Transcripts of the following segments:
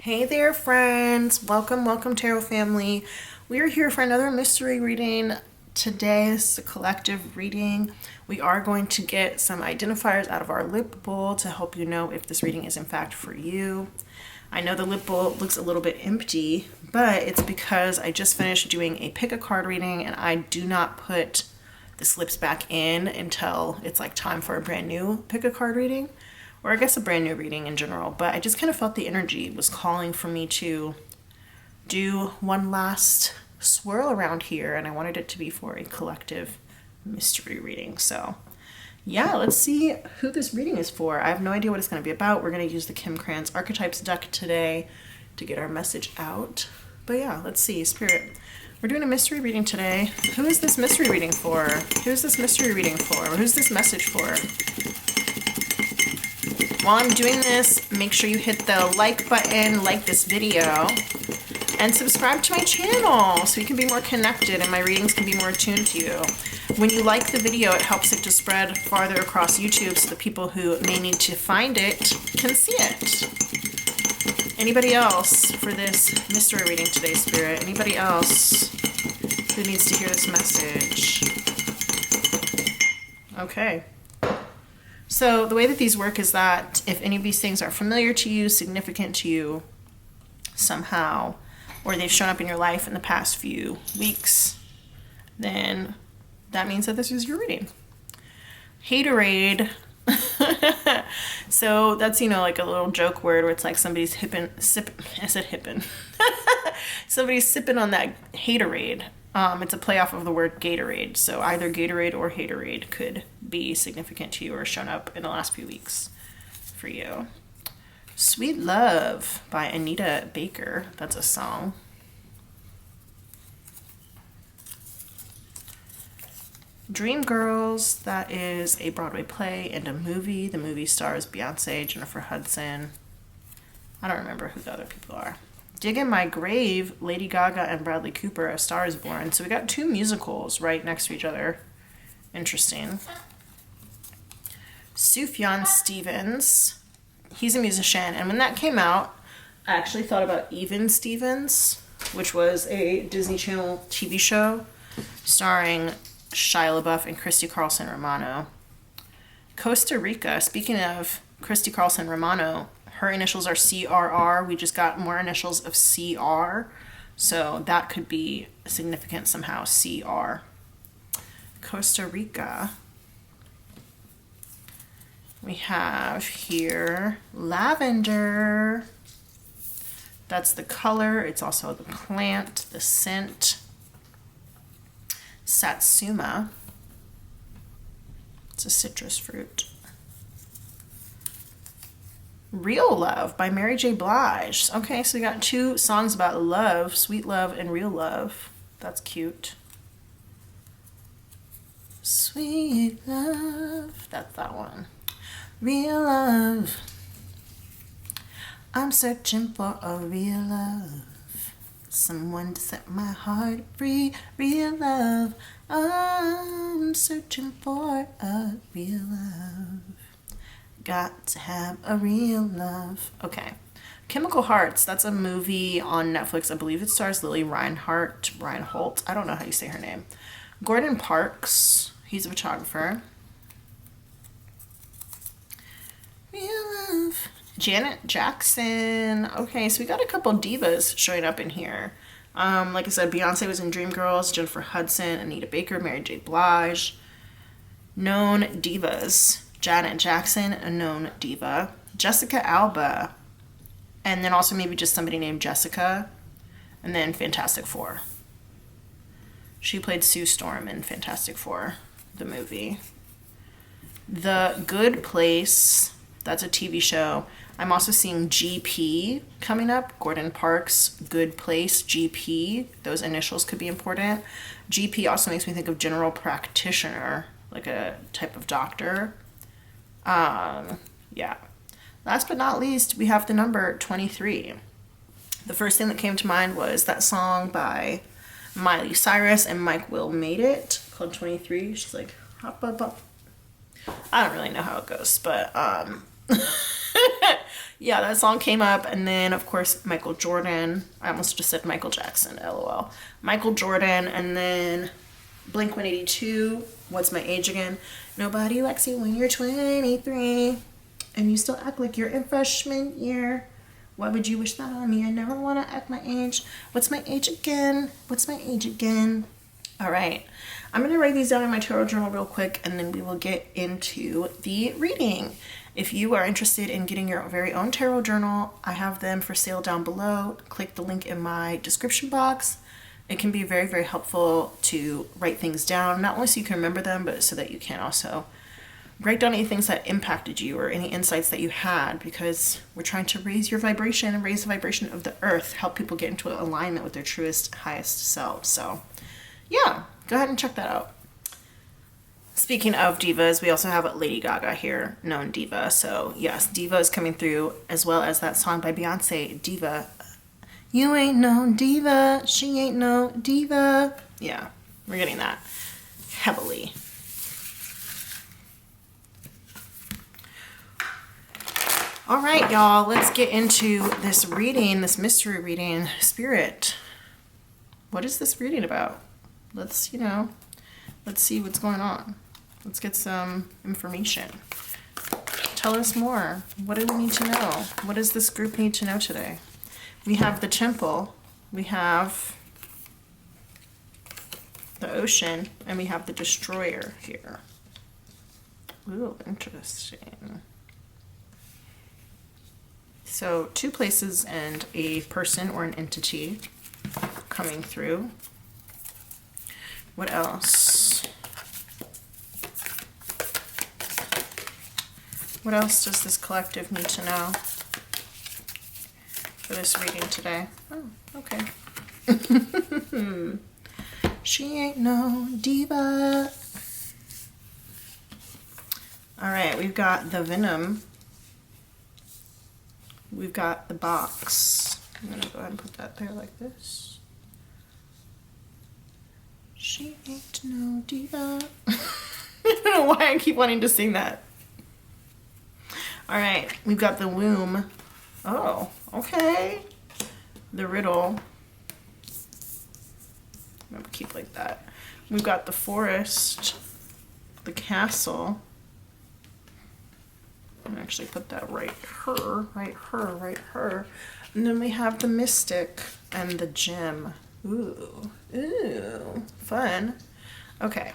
Hey there, friends. Welcome, Tarot family. We are here for another mystery reading. Today this is a collective reading. We are going to get some identifiers out of our lip bowl to help you know if this reading is in fact for you. I know the lip bowl looks a little bit empty, but it's because I just finished doing a pick a card reading and I do not put the slips back in until it's like time for a brand new pick a card reading. Or I guess a brand new reading in general, but I just kind of felt the energy was calling for me to do one last swirl around here, and I wanted it to be for a collective mystery reading. So yeah, let's see who this reading is for. I have no idea what it's going to be about. We're going to use the Kim Krans Archetypes deck today to get our message out. But yeah, let's see. Spirit, we're doing a mystery reading today. Who is this mystery reading for? Who's this mystery reading for? Who's this message for? While I'm doing this, make sure you hit the like button, like this video, and subscribe to my channel so you can be more connected and my readings can be more attuned to you. When you like the video, it helps it to spread farther across YouTube so the people who may need to find it can see it. Anybody else for this mystery reading today, Spirit? Anybody else who needs to hear this message? Okay. So the way that these work is that if any of these things are familiar to you, significant to you somehow, or they've shown up in your life in the past few weeks, then that means that this is your reading. Haterade. So that's, like a little joke word where it's like somebody's somebody's sipping on that haterade. It's a play off of the word Gatorade, so either Gatorade or haterade could be significant to you or shown up in the last few weeks for you. Sweet Love by Anita Baker. That's a song. Dreamgirls, that is a Broadway play and a movie. The movie stars Beyonce, Jennifer Hudson. I don't remember who the other people are. Dig in My Grave, Lady Gaga and Bradley Cooper, A Star is Born. So we got two musicals right next to each other. Interesting. Sufjan Stevens, he's a musician. And when that came out, I actually thought about Even Stevens, which was a Disney Channel TV show starring Shia LaBeouf and Christy Carlson Romano. Costa Rica, speaking of Christy Carlson Romano, her initials are CRR. We just got more initials of CR. So that could be significant somehow, CR. Costa Rica. We have here lavender. That's the color. It's also the plant, the scent. Satsuma. It's a citrus fruit. Real Love by Mary J. Blige. Okay, so we got two songs about love, Sweet Love and Real Love. That's cute. Sweet Love. That's that one. Real Love. I'm searching for a real love. Someone to set my heart free. Real love. I'm searching for a real love. Got to have a real love. Okay. Chemical Hearts. That's a movie on Netflix. I believe it stars Lily Reinholt. I don't know how you say her name. Gordon Parks. He's a photographer. Real Love. Janet Jackson. Okay, so we got a couple divas showing up in here. Like I said, Beyonce was in Dreamgirls. Jennifer Hudson, Anita Baker, Mary J. Blige. Known divas. Janet Jackson, a known diva. Jessica Alba. And then also maybe just somebody named Jessica. And then Fantastic Four. She played Sue Storm in Fantastic Four, the movie. The Good Place. That's a TV show. I'm also seeing GP coming up. Gordon Parks, Good Place, GP. Those initials could be important. GP also makes me think of general practitioner, like a type of doctor. Yeah. Last but not least, we have the number 23. The first thing that came to mind was that song by Miley Cyrus and Mike Will Made It called 23. She's like, hop, hop, hop. I don't really know how it goes, but Yeah, that song came up, and then of course Michael Jordan. I almost just said Michael Jackson, lol. Michael Jordan, and then Blink 182. What's My Age Again? Nobody likes you when you're 23, and you still act like you're in freshman year. Why would you wish that on me? I never want to act my age. What's my age again? What's my age again? All right, I'm going to write these down in my tarot journal real quick, and then we will get into the reading. If you are interested in getting your very own tarot journal, I have them for sale down below. Click the link in my description box. It can be very, very helpful to write things down, not only so you can remember them, but so that you can also write down any things that impacted you or any insights that you had, because we're trying to raise your vibration and raise the vibration of the earth, help people get into alignment with their truest, highest selves. So yeah, go ahead and check that out. Speaking of divas, we also have Lady Gaga here, known diva. So yes, diva is coming through, as well as that song by Beyonce, Diva. You ain't no diva, she ain't no diva. Yeah, we're getting that heavily. All right, y'all, let's get into this reading, this mystery reading. Spirit, what is this reading about? Let's see what's going on. Let's get some information. Tell us more. What do we need to know? What does this group need to know today? We have the Temple, we have the Ocean, and we have the Destroyer here. Ooh, interesting. So 2 places and a person or an entity coming through. What else? What else does this collective need to know for this reading today? Oh, okay. She ain't no diva. All right, we've got the Venom. We've got the Box. I'm gonna go ahead and put that there like this. She ain't no diva. I don't know why I keep wanting to sing that. All right, we've got the Womb. Oh, okay. The Riddle. I'm gonna keep like that. We've got the Forest, the Castle. I'm gonna actually put that right here. And then we have the Mystic and the Gem. Ooh, fun. Okay.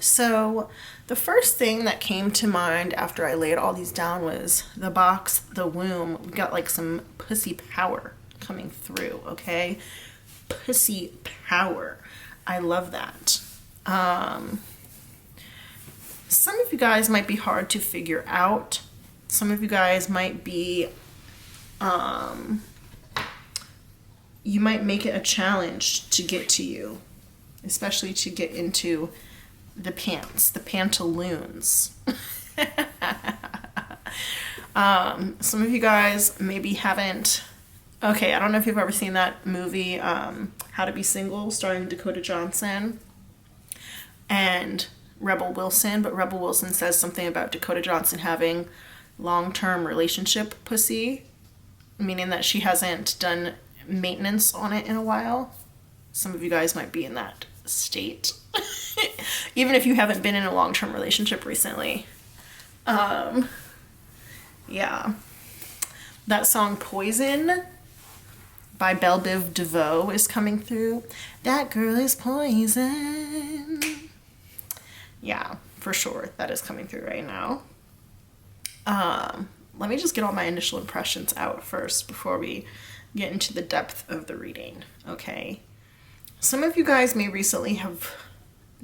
So the first thing that came to mind after I laid all these down was the Box, the Womb. We got like some pussy power coming through, okay? Pussy power. I love that. Some of you guys might be hard to figure out. Some of you guys might be, you might make it a challenge to get to you, especially to get into the pants, the pantaloons. Some of you guys maybe haven't. Okay, I don't know if you've ever seen that movie, How to Be Single, starring Dakota Johnson and Rebel Wilson, but Rebel Wilson says something about Dakota Johnson having long-term relationship pussy, meaning that she hasn't done maintenance on it in a while. Some of you guys might be in that state. Even if you haven't been in a long-term relationship recently. Yeah. That song Poison by Belle Biv DeVoe is coming through. That girl is poison. Yeah, for sure. That is coming through right now. Let me just get all my initial impressions out first before we get into the depth of the reading, okay? Some of you guys may recently have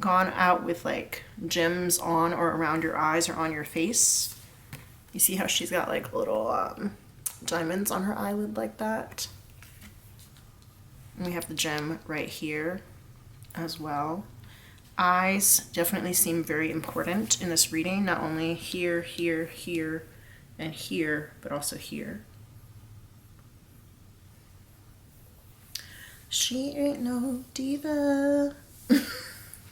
gone out with like gems on or around your eyes or on your face. You see how she's got like little diamonds on her eyelid like that? And we have the gem right here as well. Eyes definitely seem very important in this reading, not only here, here, here, and here, but also here. She ain't no diva.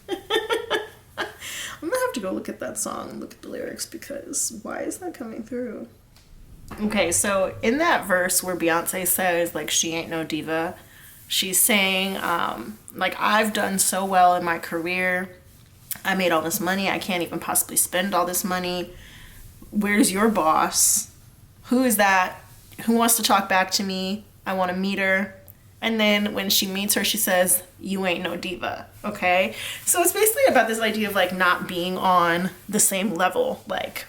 I'm gonna have to go look at that song and look at the lyrics, because why is that coming through? Okay, so in that verse where Beyonce says, like, she ain't no diva, she's saying, like, I've done so well in my career. I made all this money. I can't even possibly spend all this money. Where's your boss? Who is that? Who wants to talk back to me? I want to meet her. And then when she meets her, she says, you ain't no diva. Okay? So it's basically about this idea of like not being on the same level. Like,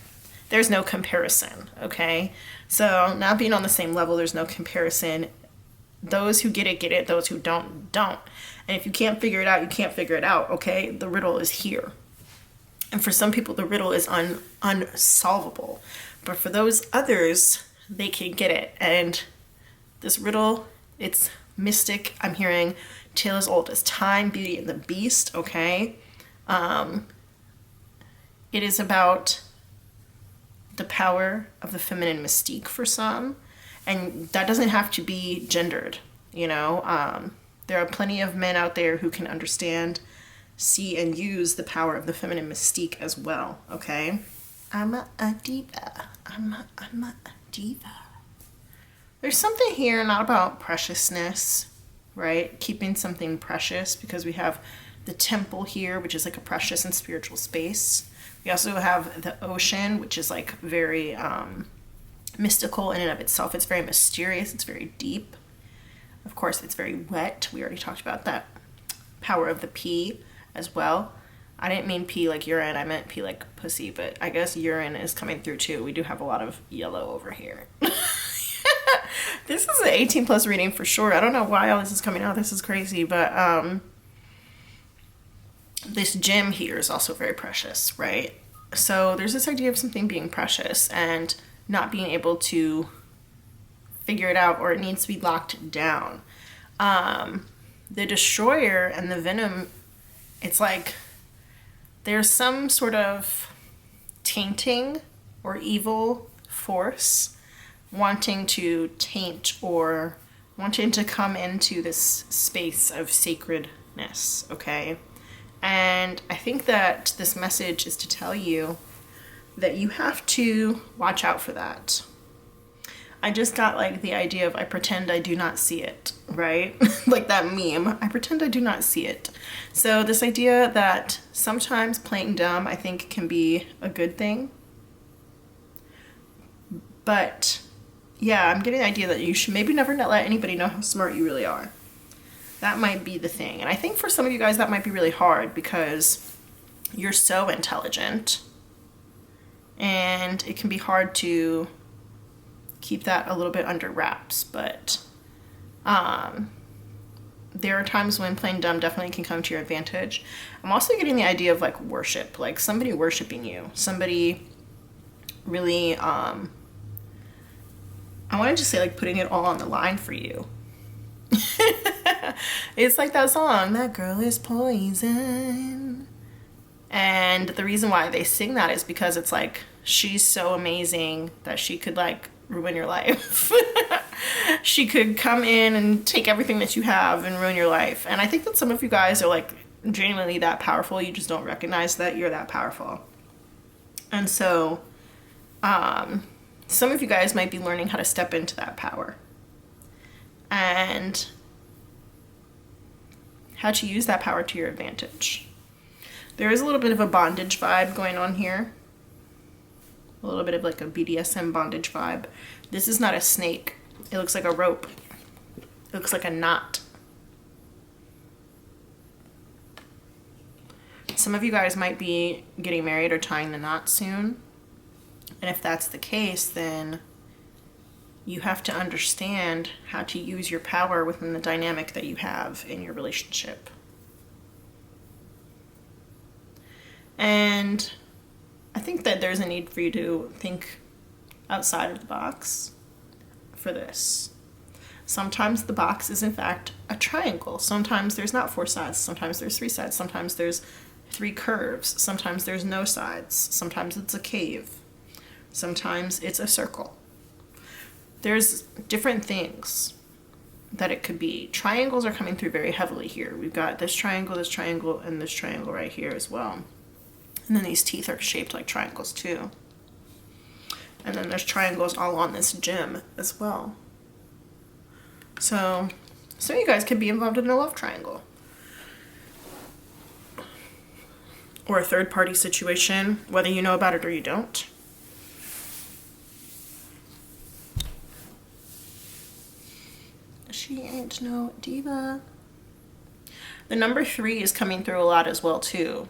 there's no comparison. Okay? So not being on the same level, there's no comparison. Those who get it, get it. Those who don't, don't. And if you can't figure it out, you can't figure it out. Okay? The riddle is here. And for some people, the riddle is unsolvable. But for those others, they can get it. And this riddle, it's mystic. I'm hearing tale as old as time, Beauty and the Beast, okay? It is about the power of the feminine mystique for some. And that doesn't have to be gendered, you know? There are plenty of men out there who can understand, see, and use the power of the feminine mystique as well, okay? I'm a diva. I'm a diva. There's something here not about preciousness, right? Keeping something precious, because we have the temple here, which is like a precious and spiritual space. We also have the ocean, which is like very mystical in and of itself. It's very mysterious. It's very deep. Of course, it's very wet. We already talked about that. Power of the pea as well. I didn't mean pee like urine. I meant pee like pussy, but I guess urine is coming through too. We do have a lot of yellow over here. This is an 18 plus reading for sure. I don't know why all this is coming out. This is crazy, but this gem here is also very precious, right? So there's this idea of something being precious and not being able to figure it out, or it needs to be locked down. The destroyer and the venom, it's like there's some sort of tainting or evil force wanting to taint or wanting to come into this space of sacredness, okay? And I think that this message is to tell you that you have to watch out for that. I just got like the idea of I pretend I do not see it, right? Like that meme, I pretend I do not see it. So this idea that sometimes playing dumb, I think, can be a good thing. But yeah, I'm getting the idea that you should maybe never let anybody know how smart you really are. That might be the thing. And I think for some of you guys that might be really hard because you're so intelligent. And it can be hard to keep that a little bit under wraps. But there are times when playing dumb definitely can come to your advantage. I'm also getting the idea of like worship. Like somebody worshiping you. Somebody really... I wanted to say like putting it all on the line for you. It's like that song, That Girl Is Poison. And the reason why they sing that is because it's like, she's so amazing that she could like ruin your life. She could come in and take everything that you have and ruin your life. And I think that some of you guys are like genuinely that powerful. You just don't recognize that you're that powerful. And so, some of you guys might be learning how to step into that power and how to use that power to your advantage. There is a little bit of a bondage vibe going on here. A little bit of like a BDSM bondage vibe. This is not a snake. It looks like a rope. It looks like a knot. Some of you guys might be getting married or tying the knot soon. And if that's the case, then you have to understand how to use your power within the dynamic that you have in your relationship. And I think that there's a need for you to think outside of the box for this. Sometimes the box is in fact a triangle. Sometimes there's not 4 sides. Sometimes there's 3 sides. Sometimes there's 3 curves. Sometimes there's no sides. Sometimes it's a cave. Sometimes it's a circle. There's different things that it could be. Triangles are coming through very heavily here. We've got this triangle, and this triangle right here as well. And then these teeth are shaped like triangles too. And then there's triangles all on this gem as well. So some of you guys could be involved in a love triangle. Or a third party situation, whether you know about it or you don't. She ain't no diva. The number 3 is coming through a lot as well too.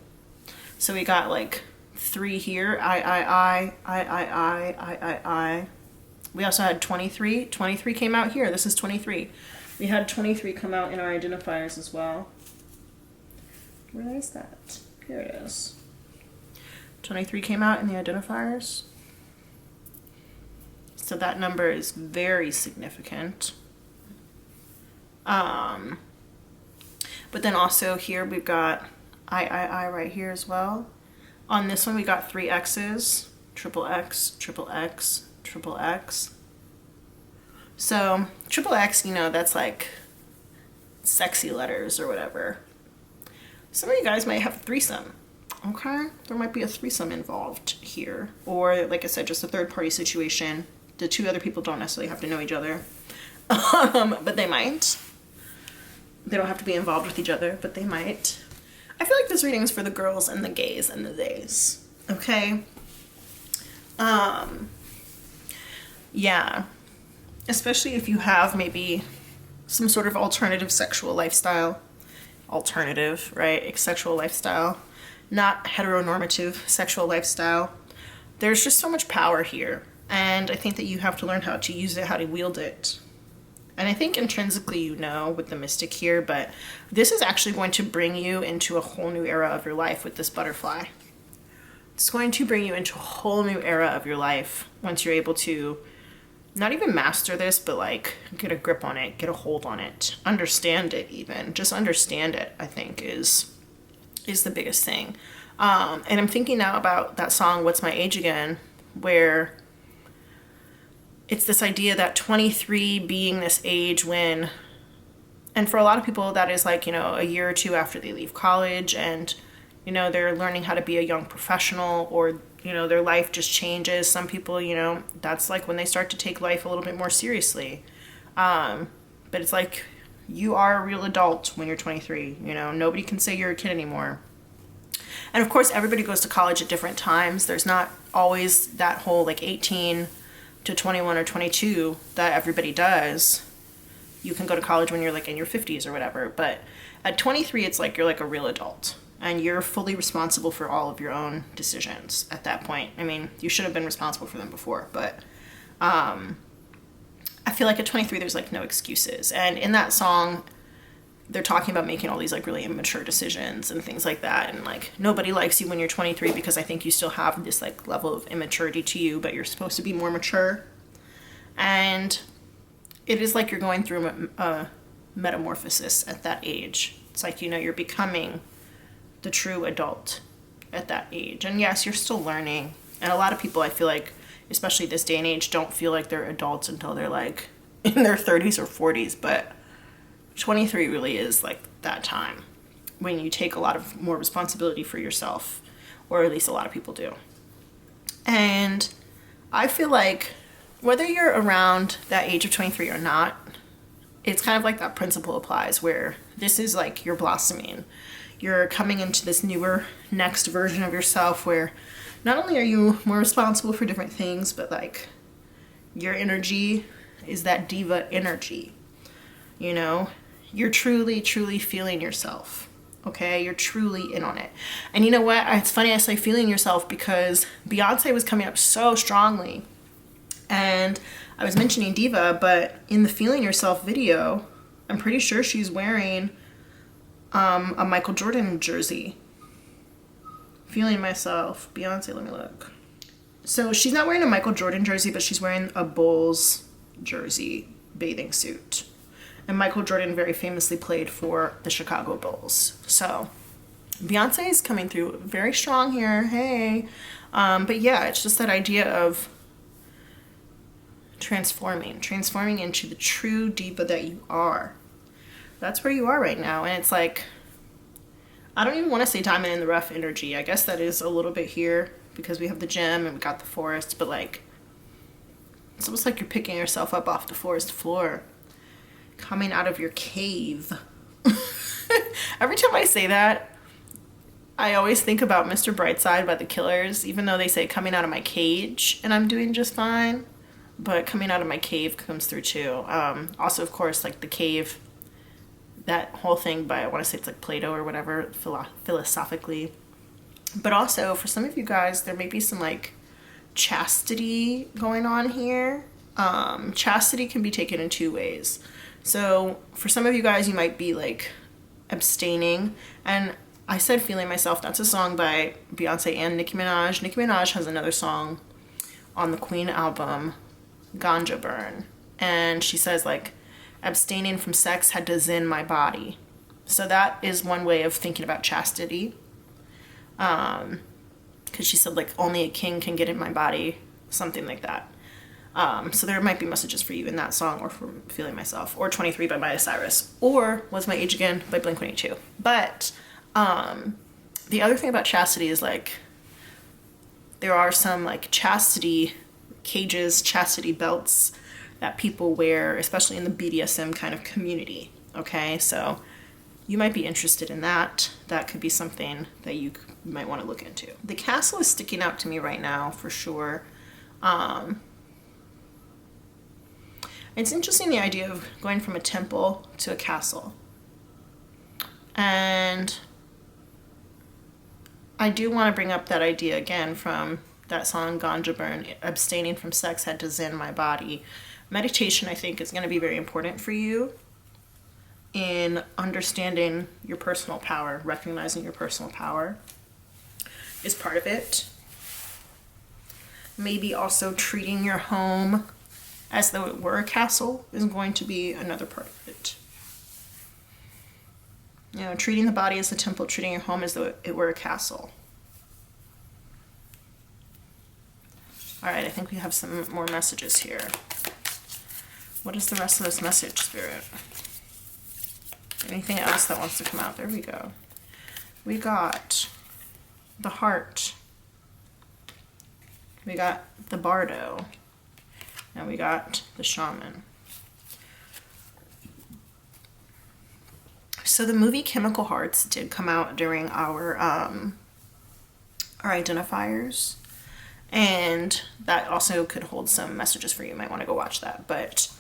So we got like 3 here, I. We also had 23. 23 came out here. This is 23. We had 23 come out in our identifiers as well. Where is that? Here it is. 23 came out in the identifiers. So that number is very significant. But then also here we've got I right here as well. On this one we got 3 X's, triple X, triple X, triple X. So triple X, you know, that's like sexy letters or whatever. Some of you guys might have a threesome, okay? There might be a threesome involved here. Or, like I said, just a third-party situation. The 2 other people don't necessarily have to know each other. But they might. They don't have to be involved with each other, but they might. I feel like this reading is for the girls and the gays and the theys, okay? Yeah. Especially if you have maybe some sort of alternative sexual lifestyle. Alternative, right? Sexual lifestyle, not heteronormative sexual lifestyle. There's just so much power here, and I think that you have to learn how to use it, how to wield it. And I think intrinsically you know with the mystic here, but this is actually going to bring you into a whole new era of your life with this butterfly. It's going to bring you into a whole new era of your life once you're able to not even master this, but like get a grip on it, get a hold on it, understand it even. Just understand it, I think, is the biggest thing. And I'm thinking now about that song, What's My Age Again, where it's this idea that 23 being this age when, and for a lot of people that is like, you know, a year or 2 after they leave college and, you know, they're learning how to be a young professional, or you know, their life just changes. Some people, you know, that's like when they start to take life a little bit more seriously. But it's like you are a real adult when you're 23. You know, nobody can say you're a kid anymore. And of course, everybody goes to college at different times. There's not always that whole like 18 to 21 or 22 that everybody does. You can go to college when you're like in your 50s or whatever. But at 23, it's like you're like a real adult. And you're fully responsible for all of your own decisions at that point. I mean, you should have been responsible for them before, but I feel like at 23, there's like no excuses. And in that song, they're talking about making all these like really immature decisions and things like that. And like, nobody likes you when you're 23 because I think you still have this like level of immaturity to you, but you're supposed to be more mature. And it is like you're going through a metamorphosis at that age. It's like, you know, you're becoming the true adult at that age. And yes, you're still learning. And a lot of people, I feel like, especially this day and age, don't feel like they're adults until they're like in their 30s or 40s. But 23 really is like that time when you take a lot of more responsibility for yourself, or at least a lot of people do. And I feel like whether you're around that age of 23 or not, it's kind of like that principle applies where this is like you're blossoming. You're coming into this newer next version of yourself where not only are you more responsible for different things, but like your energy is that diva energy. You know, you're truly, truly feeling yourself. Okay, you're truly in on it. And you know what? It's funny I say feeling yourself because Beyonce was coming up so strongly. And I was mentioning diva, but in the Feeling Yourself video, I'm pretty sure she's wearing a Michael Jordan jersey. Feeling Myself, Beyonce, let me look. So she's not wearing a Michael Jordan jersey, but she's wearing a Bulls jersey bathing suit. And Michael Jordan very famously played for the Chicago Bulls. So Beyonce is coming through very strong here. Hey. But yeah, it's just that idea of transforming into the true diva that you are. That's where you are right now. And it's like, I don't even want to say diamond in the rough energy. I guess that is a little bit here because we have the gym and we got the forest, but like It's almost like you're picking yourself up off the forest floor, coming out of your cave. Every time I say that, I always think about Mr. Brightside by the Killers, even though they say coming out of my cage and I'm doing just fine. But coming out of my cave comes through too. Also, of course, like the cave, that whole thing by, I want to say it's like Plato or whatever, philosophically. But also, for some of you guys, there may be some like chastity going on here. Chastity can be taken in two ways. So for some of you guys, you might be like abstaining. And I said Feeling Myself, that's a song by Beyonce and Nicki Minaj. Nicki Minaj has another song on the Queen album, Ganja Burn. And she says like, abstaining from sex had to zen my body. So that is one way of thinking about chastity. Because she said like, only a king can get in my body, something like that. So there might be messages for you in that song, or for Feeling Myself, or 23 by Miley Cyrus, or What's My Age Again by Blink-182. But the other thing about chastity is like, there are some like chastity cages, chastity belts that people wear, especially in the BDSM kind of community. Okay, so you might be interested in that. That could be something that you might want to look into. The castle is sticking out to me right now for sure. It's interesting, the idea of going from a temple to a castle. And I do want to bring up that idea again from that song Ganja Burn, abstaining from sex had to zen my body. Meditation, I think, is going to be very important for you in understanding your personal power. Recognizing your personal power is part of it. Maybe also treating your home as though it were a castle is going to be another part of it. You know, treating the body as a temple, treating your home as though it were a castle. All right, I think we have some more messages here. What is the rest of this message, Spirit? Anything else that wants to come out? There we go. We got the heart. We got the bardo. And we got the shaman. So the movie Chemical Hearts did come out during our identifiers. And that also could hold some messages for you. You might want to go watch that. But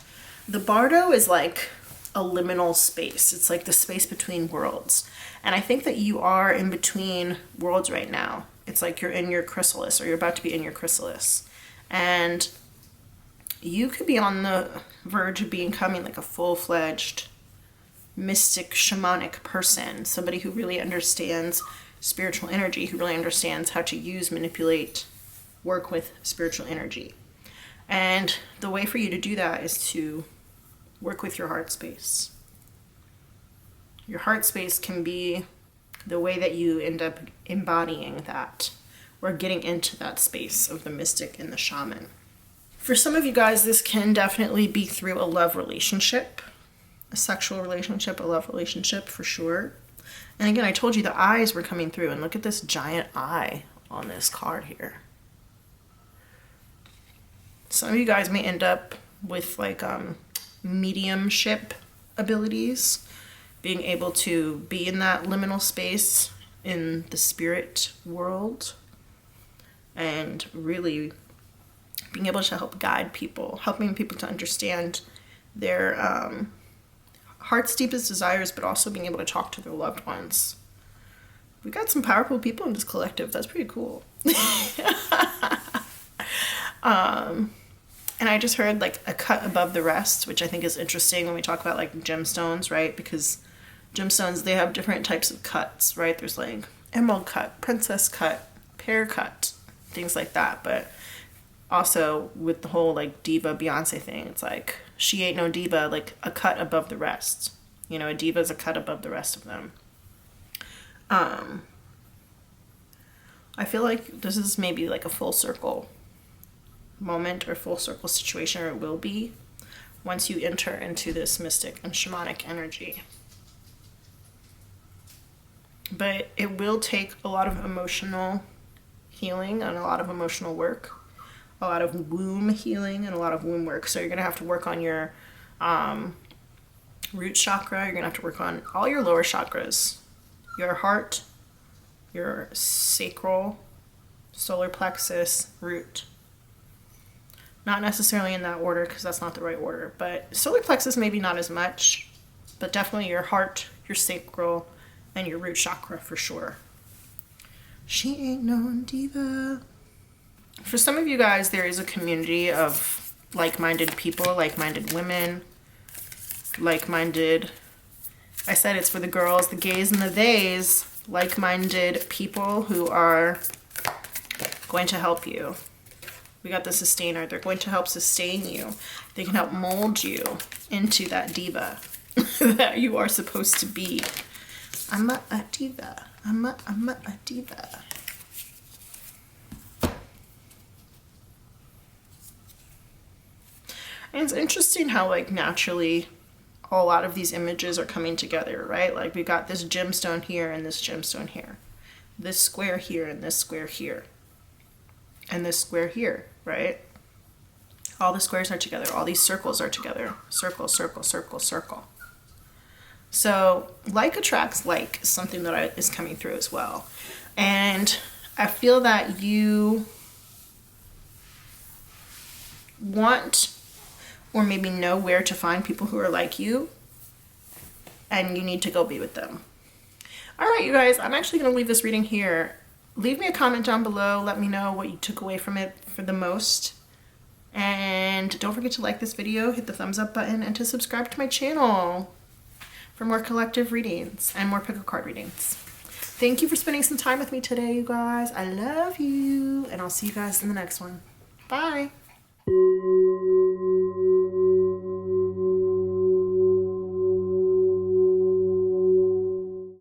the bardo is like a liminal space. It's like the space between worlds. And I think that you are in between worlds right now. It's like you're in your chrysalis, or you're about to be in your chrysalis. And you could be on the verge of becoming like a full-fledged mystic, shamanic person. Somebody who really understands spiritual energy, who really understands how to use, manipulate, work with spiritual energy. And the way for you to do that is to work with your heart space. Your heart space can be the way that you end up embodying that, or getting into that space of the mystic and the shaman. For some of you guys, this can definitely be through a love relationship, a sexual relationship, a love relationship for sure. And again, I told you the eyes were coming through, and look at this giant eye on this card here. Some of you guys may end up with like mediumship abilities, being able to be in that liminal space in the spirit world, and really being able to help guide people, helping people to understand their heart's deepest desires, but also being able to talk to their loved ones. We got some powerful people in this collective. That's pretty cool. And I just heard like a cut above the rest, which I think is interesting when we talk about like gemstones, right? Because gemstones, they have different types of cuts, right? There's like emerald cut, princess cut, pear cut, things like that. But also with the whole like diva Beyonce thing, it's like she ain't no diva, like a cut above the rest. You know, a diva is a cut above the rest of them. I feel like this is maybe like a full circle moment or full circle situation, or it will be once you enter into this mystic and shamanic energy. But it will take a lot of emotional healing and a lot of emotional work, a lot of womb healing and a lot of womb work. So you're going to have to work on your root chakra. You're going to have to work on all your lower chakras, your heart, your sacral, solar plexus, root. Not necessarily in that order because that's not the right order, but solar plexus maybe not as much, but definitely your heart, your sacral, and your root chakra for sure. She ain't no diva. For some of you guys, there is a community of like-minded people, like-minded women, like-minded, I said it's for the girls, the gays, and the theys, like-minded people who are going to help you. We got the sustainer. They're going to help sustain you. They can help mold you into that diva that you are supposed to be. I'm a diva. I'm a diva. And it's interesting how like naturally a lot of these images are coming together, right? Like we got this gemstone here and this gemstone here. This square here and this square here. And this square here, right? All the squares are together. All these circles are together. Circle, circle, circle, circle. So like attracts like, something that is coming through as well. And I feel that you want or maybe know where to find people who are like you, and you need to go be with them. All right, you guys, I'm actually going to leave this reading here. Leave me a comment down below. Let me know what you took away from it for the most. And don't forget to like this video, hit the thumbs up button, and to subscribe to my channel for more collective readings and more pick a card readings. Thank you for spending some time with me today, you guys. I love you, and I'll see you guys in the next one. Bye.